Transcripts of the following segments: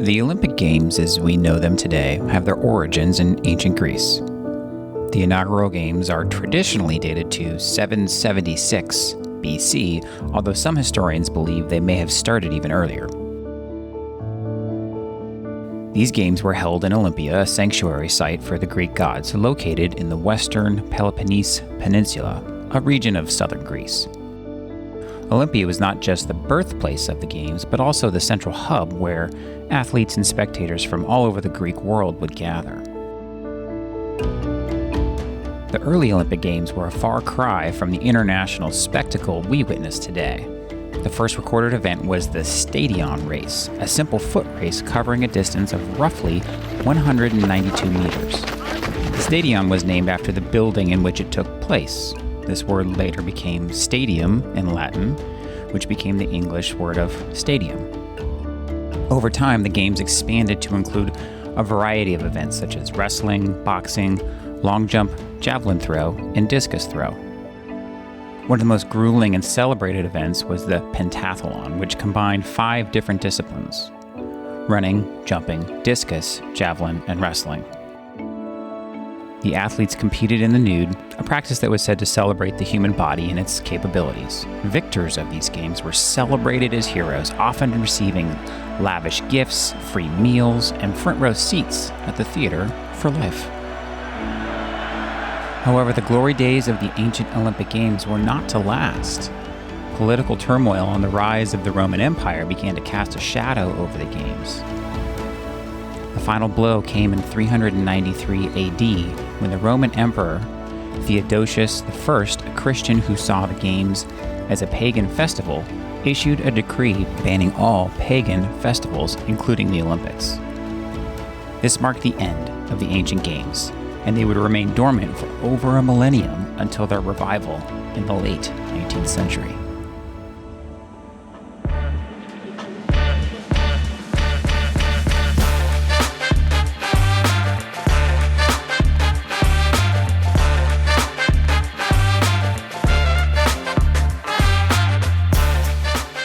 The Olympic Games as we know them today have their origins in ancient Greece. The inaugural games are traditionally dated to 776 BC, although some historians believe they may have started even earlier. These games were held in Olympia, a sanctuary site for the Greek gods located in the western Peloponnese Peninsula, a region of southern Greece. Olympia was not just the birthplace of the games, but also the central hub where athletes and spectators from all over the Greek world would gather. The early Olympic Games were a far cry from the international spectacle we witness today. The first recorded event was the Stadion race, a simple foot race covering a distance of roughly 192 meters. The Stadion was named after the building in which it took place. This word later became stadium in Latin, which became the English word of stadium. Over time, the games expanded to include a variety of events such as wrestling, boxing, long jump, javelin throw, and discus throw. One of the most grueling and celebrated events was the pentathlon, which combined 5 different disciplines: running, jumping, discus, javelin, and wrestling. The athletes competed in the nude, a practice that was said to celebrate the human body and its capabilities. Victors of these games were celebrated as heroes, often receiving lavish gifts, free meals, and front row seats at the theater for life. However, the glory days of the ancient Olympic Games were not to last. Political turmoil and the rise of the Roman Empire began to cast a shadow over the Games. The final blow came in 393 AD when the Roman Emperor Theodosius I, a Christian who saw the Games as a pagan festival, issued a decree banning all pagan festivals, including the Olympics. This marked the end of the ancient Games, and they would remain dormant for over a millennium until their revival in the late 19th century.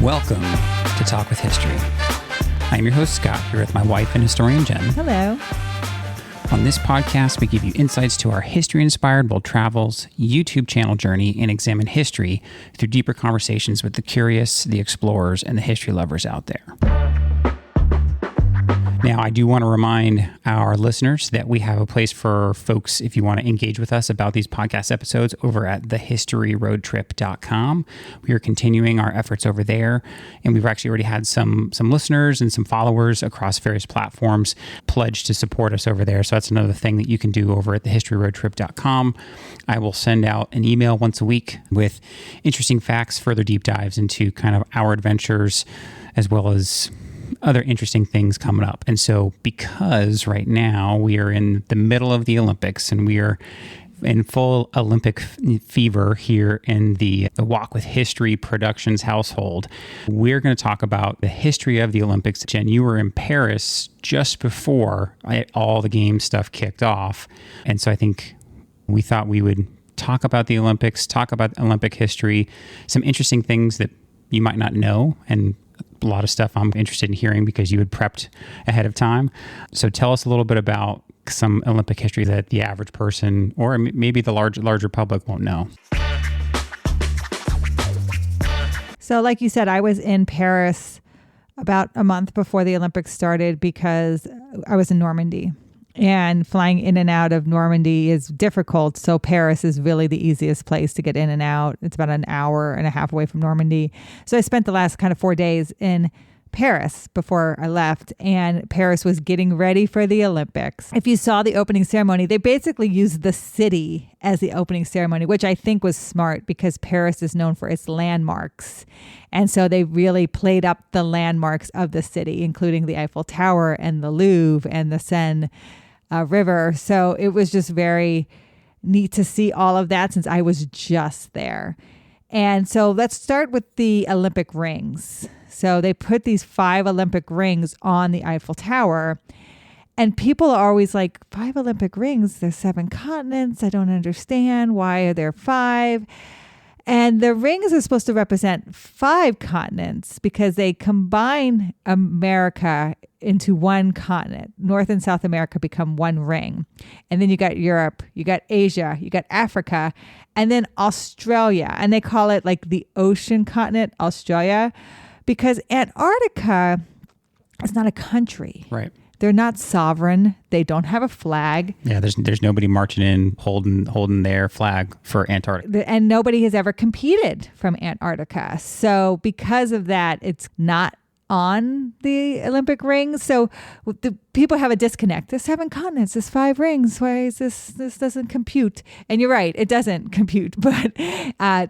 Welcome to Talk with History. I'm your host, Scott, here with my wife and historian, Jen. Hello. On this podcast, we give you insights to our history-inspired world travels, YouTube channel journey, and examine history through deeper conversations with the curious, the explorers, and the history lovers out there. Now, I do want to remind our listeners that we have a place for folks, if you want to engage with us about these podcast episodes, over at thehistoryroadtrip.com. We are continuing our efforts over there, and we've actually already had some listeners and some followers across various platforms pledge to support us over there. So that's another thing that you can do over at thehistoryroadtrip.com. I will send out an email once a week with interesting facts, further deep dives into kind of our adventures, as well as other interesting things coming up. And so because right now we are in the middle of the Olympics and we are in full Olympic fever here in the Walk with History Productions household, we're going to talk about the history of the Olympics. Jen, you were in Paris just before all the game stuff kicked off. And so I think we thought we would talk about the Olympics, talk about Olympic history, some interesting things that you might not know, and a lot of stuff I'm interested in hearing because you had prepped ahead of time. So tell us a little bit about some Olympic history that the average person or maybe the larger public won't know. So like you said, I was in Paris about a month before the Olympics started because I was in Normandy. And flying in and out of Normandy is difficult. So Paris is really the easiest place to get in and out. It's about an hour and a half away from Normandy. So I spent the last kind of 4 days in Paris before I left, and Paris was getting ready for the Olympics. If you saw the opening ceremony, they basically used the city as the opening ceremony, which I think was smart because Paris is known for its landmarks. And so they really played up the landmarks of the city, including the Eiffel Tower and the Louvre and the Seine River. So it was just very neat to see all of that since I was just there. And so let's start with the Olympic rings. So they put these 5 Olympic rings on the Eiffel Tower. And people are always like, 5 Olympic rings? There's 7 continents. I don't understand. Why are there 5? And the rings are supposed to represent 5 continents because they combine America into one continent. North and South America become one ring. And then you got Europe, you got Asia, you got Africa, and then Australia. And they call it like the ocean continent, Australia, because Antarctica is not a country. Right. They're not sovereign. They don't have a flag. Yeah, there's nobody marching in holding their flag for Antarctica. And nobody has ever competed from Antarctica. So because of that, it's not on the Olympic rings. So the people have a disconnect. There's 7 continents, there's 5 rings. Why is this doesn't compute? And you're right, it doesn't compute, but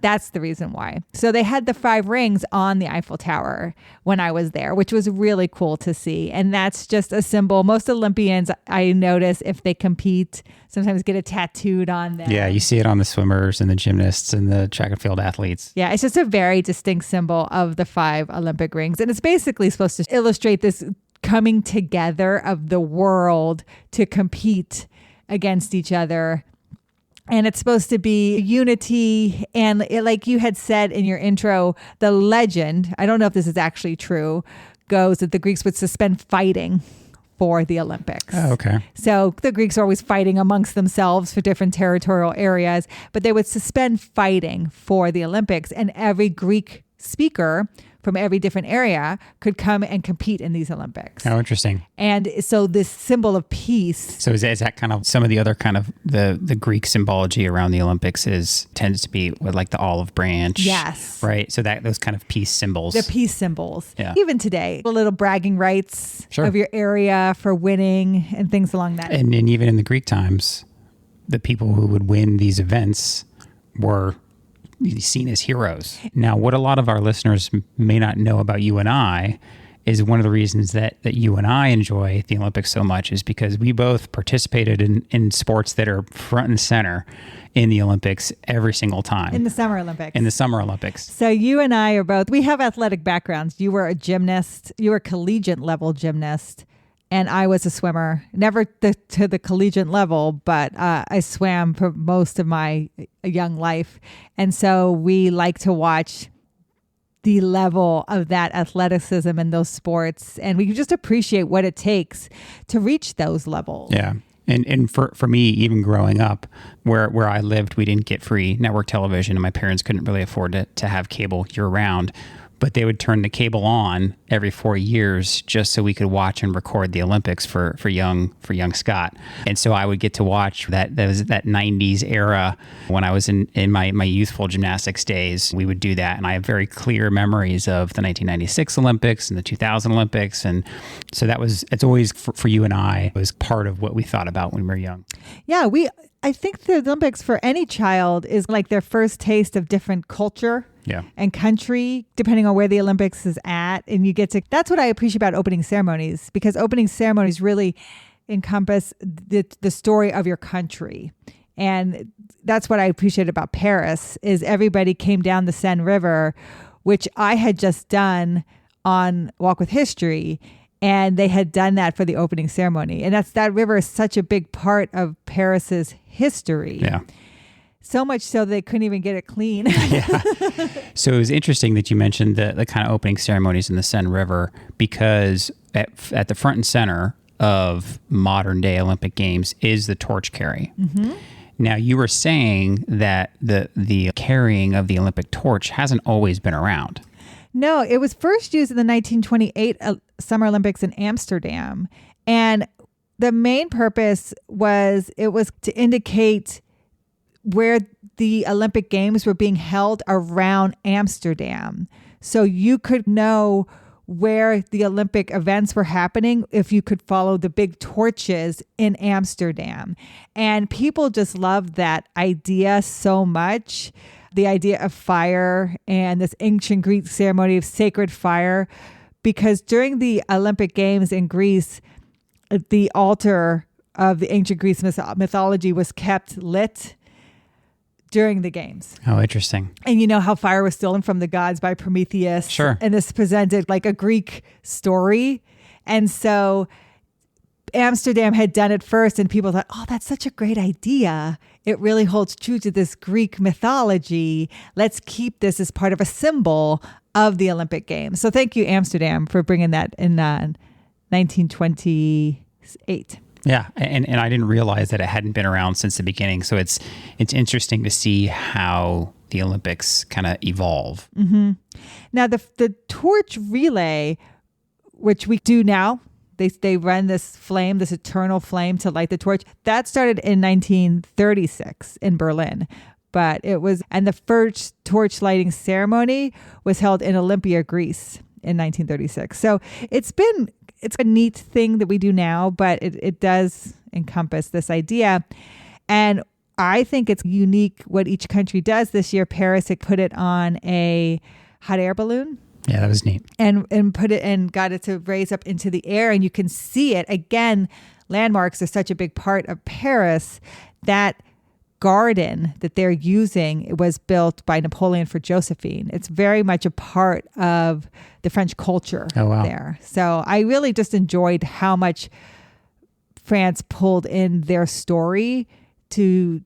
that's the reason why. So they had the 5 rings on the Eiffel Tower when I was there, which was really cool to see. And that's just a symbol. Most Olympians, I notice, if they compete, sometimes get it tattooed on them. Yeah, you see it on the swimmers and the gymnasts and the track and field athletes. Yeah, it's just a very distinct symbol of the 5 Olympic rings. And it's basically supposed to illustrate this coming together of the world to compete against each other. And it's supposed to be unity. And like you had said in your intro, the legend, I don't know if this is actually true, goes that the Greeks would suspend fighting for the Olympics. Oh, okay. So the Greeks are always fighting amongst themselves for different territorial areas, but they would suspend fighting for the Olympics, and every Greek speaker from every different area could come and compete in these Olympics. Oh, interesting. And so this symbol of peace. So is that kind of some of the other kind of the Greek symbology around the Olympics tends to be with like the olive branch. Yes. Right. So that those kind of peace symbols. The peace symbols. Yeah. Even today, the little bragging rights Sure. of your area for winning and things along that. And even in the Greek times, the people who would win these events were seen as heroes. Now, what a lot of our listeners may not know about you and I is one of the reasons that you and I enjoy the Olympics so much is because we both participated in sports that are front and center in the Olympics every single time. In the Summer Olympics. In the Summer Olympics. So you and I are both, we have athletic backgrounds. You were a gymnast, you were a collegiate level gymnast, and I was a swimmer. Never to the collegiate level, but I swam for most of my young life. And so we like to watch the level of that athleticism in those sports. And we just appreciate what it takes to reach those levels. Yeah. And for me, even growing up, where I lived, we didn't get free network television, and my parents couldn't really afford to have cable year round. But they would turn the cable on every 4 years just so we could watch and record the Olympics for young Scott. And so I would get to watch that 90s era when I was in my youthful gymnastics days. We would do that. And I have very clear memories of the 1996 Olympics and the 2000 Olympics. And so it's always for you and I was part of what we thought about when we were young. Yeah, I think the Olympics for any child is like their first taste of different culture. Yeah. And country, depending on where the Olympics is at. And that's what I appreciate about opening ceremonies, because opening ceremonies really encompass the story of your country. And that's what I appreciate about Paris is everybody came down the Seine River, which I had just done on Walk with History. And they had done that for the opening ceremony. And that river is such a big part of Paris's history. Yeah. So much so they couldn't even get it clean. Yeah. So it was interesting that you mentioned the kind of opening ceremonies in the Seine River, because at the front and center of modern day Olympic Games is the torch carry. Mm-hmm. Now, you were saying that the carrying of the Olympic torch hasn't always been around. No, it was first used in the 1928 Summer Olympics in Amsterdam. And the main purpose was to indicate where the Olympic Games were being held around Amsterdam. So you could know where the Olympic events were happening if you could follow the big torches in Amsterdam. And people just loved that idea so much. The idea of fire and this ancient Greek ceremony of sacred fire, because during the Olympic Games in Greece, the altar of the ancient Greece mythology was kept lit during the games. Oh, interesting. And you know how fire was stolen from the gods by Prometheus. Sure. And this presented like a Greek story. And so Amsterdam had done it first, and people thought, oh, that's such a great idea. It really holds true to this Greek mythology. Let's keep this as part of a symbol of the Olympic Games. So thank you, Amsterdam, for bringing that in 1928. Yeah, and I didn't realize that it hadn't been around since the beginning. So it's interesting to see how the Olympics kind of evolve. Mm-hmm. Now, the torch relay, which we do now, they run this flame, this eternal flame to light the torch. That started in 1936 in Berlin. But the first torch lighting ceremony was held in Olympia, Greece in 1936. So it's a neat thing that we do now, but it does encompass this idea. And I think it's unique what each country does. This year, Paris had put it on a hot air balloon. Yeah, that was neat. And put it and got it to raise up into the air, and you can see it. Again, landmarks are such a big part of Paris. That garden that they're using, it was built by Napoleon for Josephine. It's very much a part of the French culture there. So I really just enjoyed how much France pulled in their story to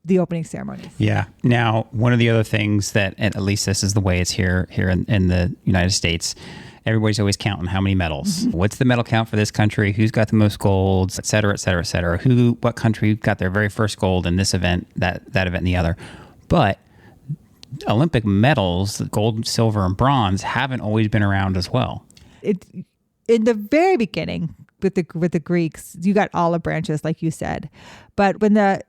the opening ceremonies. Yeah. Now, one of the other things that, at least this is the way it's here in the United States, everybody's always counting how many medals. Mm-hmm. What's the medal count for this country? Who's got the most golds, et cetera, et cetera, et cetera. What country got their very first gold in this event, that event, and the other. But Olympic medals, gold, silver, and bronze, haven't always been around as well. In the very beginning, with the Greeks, you got olive branches, like you said. But when the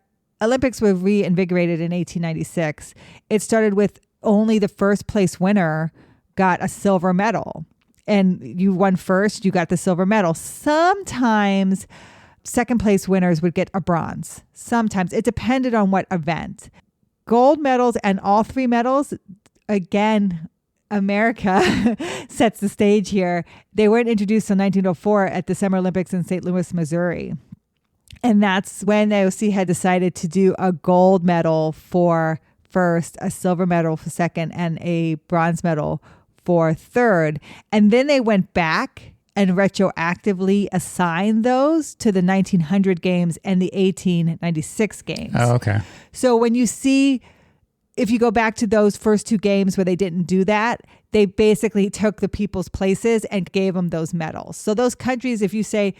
Olympics were reinvigorated in 1896, it started with only the first place winner got a silver medal. And you won first, you got the silver medal. Sometimes second place winners would get a bronze. Sometimes it depended on what event. Gold medals and all three medals, again, America sets the stage here. They weren't introduced in 1904 at the Summer Olympics in St. Louis, Missouri. And that's when the IOC had decided to do a gold medal for first, a silver medal for second, and a bronze medal for third. And then they went back and retroactively assigned those to the 1900 games and the 1896 games. Oh, okay. So when you see, if you go back to those first two games where they didn't do that, they basically took the people's places and gave them those medals. So those countries, if you say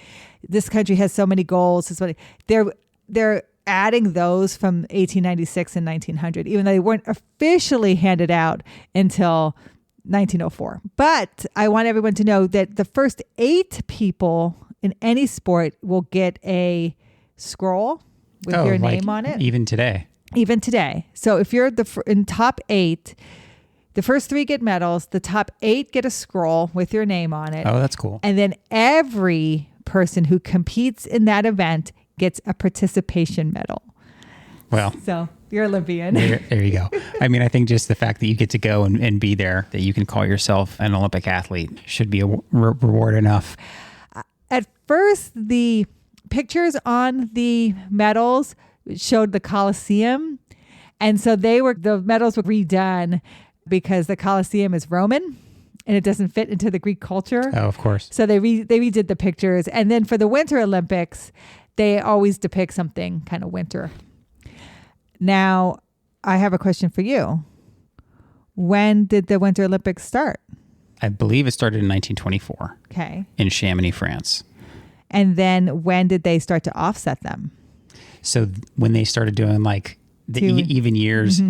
this country has so many golds, they're adding those from 1896 and 1900, even though they weren't officially handed out until 1904. But I want everyone to know that the first 8 people in any sport will get a scroll with your name on it. Even today. So if you're in top 8, the first 3 get medals. The top 8 get a scroll with your name on it. Oh, that's cool. And then every person who competes in that event gets a participation medal. Well, so you're Olympian. There you go. I mean, I think just the fact that you get to go and be there, that you can call yourself an Olympic athlete, should be a reward enough. At first, the pictures on the medals showed the Colosseum. And so the medals were redone because the Colosseum is Roman and it doesn't fit into the Greek culture. Oh, of course. So they redid the pictures. And then for the Winter Olympics, they always depict something kind of winter. Now, I have a question for you. When did the Winter Olympics start? I believe it started in 1924. Okay. In Chamonix, France. And then when did they start to offset them? So when they started doing like the even years,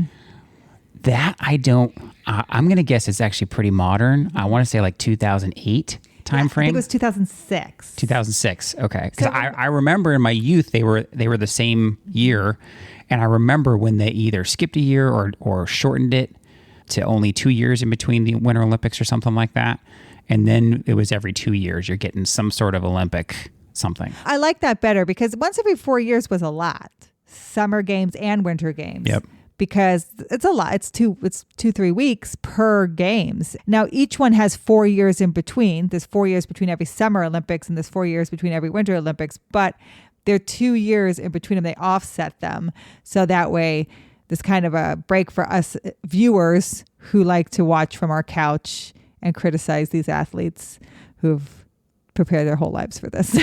that I'm going to guess it's actually pretty modern. I want to say like 2008 time frame. I think it was 2006. 2006. Okay. Because I remember in my youth, they were the same year. And I remember when they either skipped a year or shortened it to only 2 years in between the Winter Olympics or something like that. And then it was every 2 years, you're getting some sort of Olympic something. I like that better because once every 4 years was a lot. Summer games and winter games. Yep. Because it's a lot. It's 2-3 weeks per games. Now, each one has 4 years in between. There's 4 years between every Summer Olympics and there's 4 years between every Winter Olympics. But there are 2 years in between them. They offset them. So that way, there's kind of a break for us viewers who like to watch from our couch and criticize these athletes who've prepare their whole lives for this.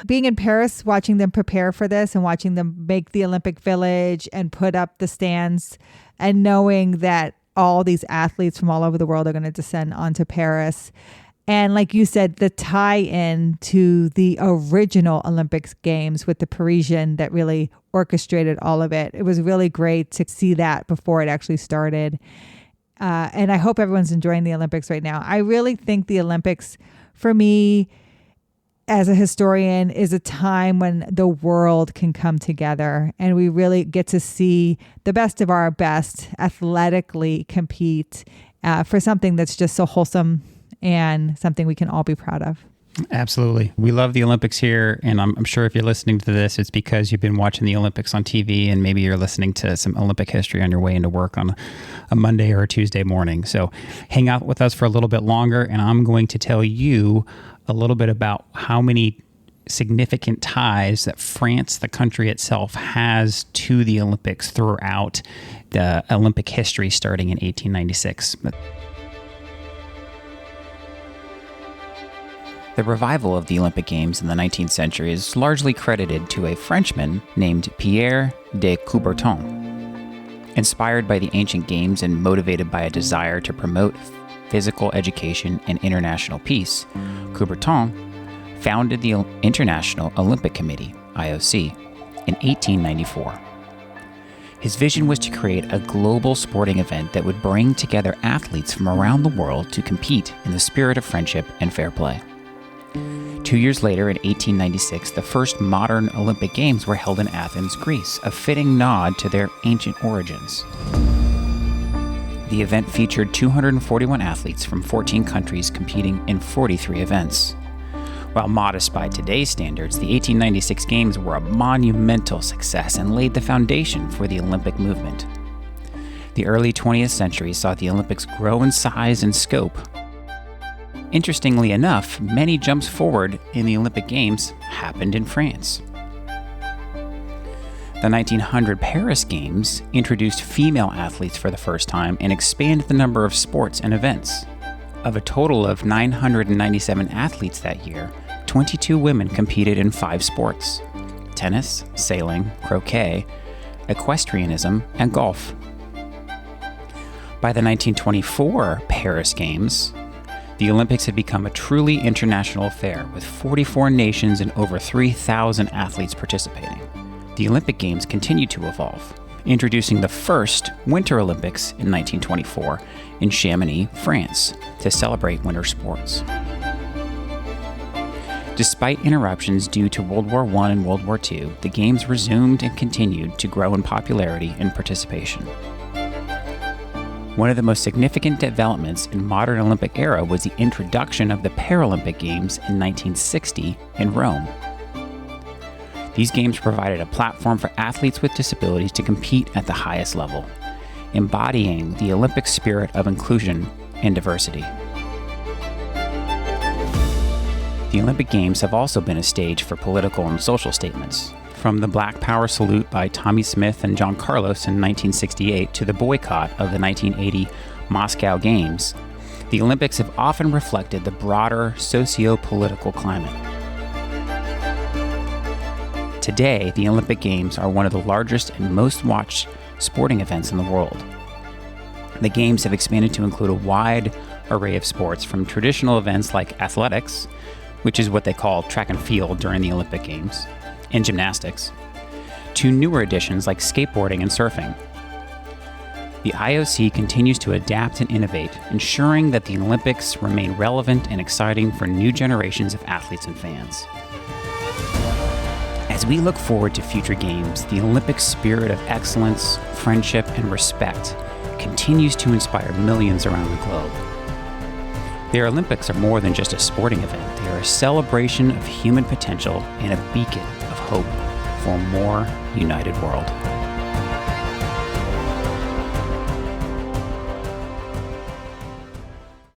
Being in Paris, watching them prepare for this and watching them make the Olympic Village and put up the stands, and knowing that all these athletes from all over the world are going to descend onto Paris. And like you said, the tie-in to the original Olympics Games with the Parisian that really orchestrated all of it. It was really great to see that before it actually started. And I hope everyone's enjoying the Olympics right now. I really think the Olympics, for me, as a historian, is a time when the world can come together and we really get to see the best of our best athletically compete for something that's just so wholesome and something we can all be proud of. Absolutely. We love the Olympics here, and I'm sure if you're listening to this, it's because you've been watching the Olympics on TV, and maybe you're listening to some Olympic history on your way into work on a Monday or a Tuesday morning. So hang out with us for a little bit longer, and I'm going to tell you a little bit about how many significant ties that France, the country itself, has to the Olympics throughout the Olympic history starting in 1896. The revival of the Olympic Games in the 19th century is largely credited to a Frenchman named Pierre de Coubertin. Inspired by the ancient games and motivated by a desire to promote physical education and international peace, Coubertin founded the International Olympic Committee, IOC, in 1894. His vision was to create a global sporting event that would bring together athletes from around the world to compete in the spirit of friendship and fair play. 2 years later, in 1896, the first modern Olympic Games were held in Athens, Greece, a fitting nod to their ancient origins. The event featured 241 athletes from 14 countries competing in 43 events. While modest by today's standards, the 1896 Games were a monumental success and laid the foundation for the Olympic movement. The early 20th century saw the Olympics grow in size and scope. Interestingly enough, many jumps forward in the Olympic Games happened in France. The 1900 Paris Games introduced female athletes for the first time and expanded the number of sports and events. Of a total of 997 athletes that year, 22 women competed in 5 sports: tennis, sailing, croquet, equestrianism, and golf. By the 1924 Paris Games, the Olympics had become a truly international affair, with 44 nations and over 3,000 athletes participating. The Olympic Games continued to evolve, introducing the first Winter Olympics in 1924 in Chamonix, France, to celebrate winter sports. Despite interruptions due to World War I and World War II, the Games resumed and continued to grow in popularity and participation. One of the most significant developments in modern Olympic era was the introduction of the Paralympic Games in 1960 in Rome. These games provided a platform for athletes with disabilities to compete at the highest level, embodying the Olympic spirit of inclusion and diversity. The Olympic Games have also been a stage for political and social statements. From the Black Power salute by Tommy Smith and John Carlos in 1968 to the boycott of the 1980 Moscow Games, the Olympics have often reflected the broader socio-political climate. Today, the Olympic Games are one of the largest and most watched sporting events in the world. The Games have expanded to include a wide array of sports, from traditional events like athletics, which is what they call track and field during the Olympic Games, and gymnastics, to newer additions like skateboarding and surfing. The IOC continues to adapt and innovate, ensuring that the Olympics remain relevant and exciting for new generations of athletes and fans. As we look forward to future games, the Olympic spirit of excellence, friendship, and respect continues to inspire millions around the globe. The Olympics are more than just a sporting event. They are a celebration of human potential and a beacon of hope for a more united world.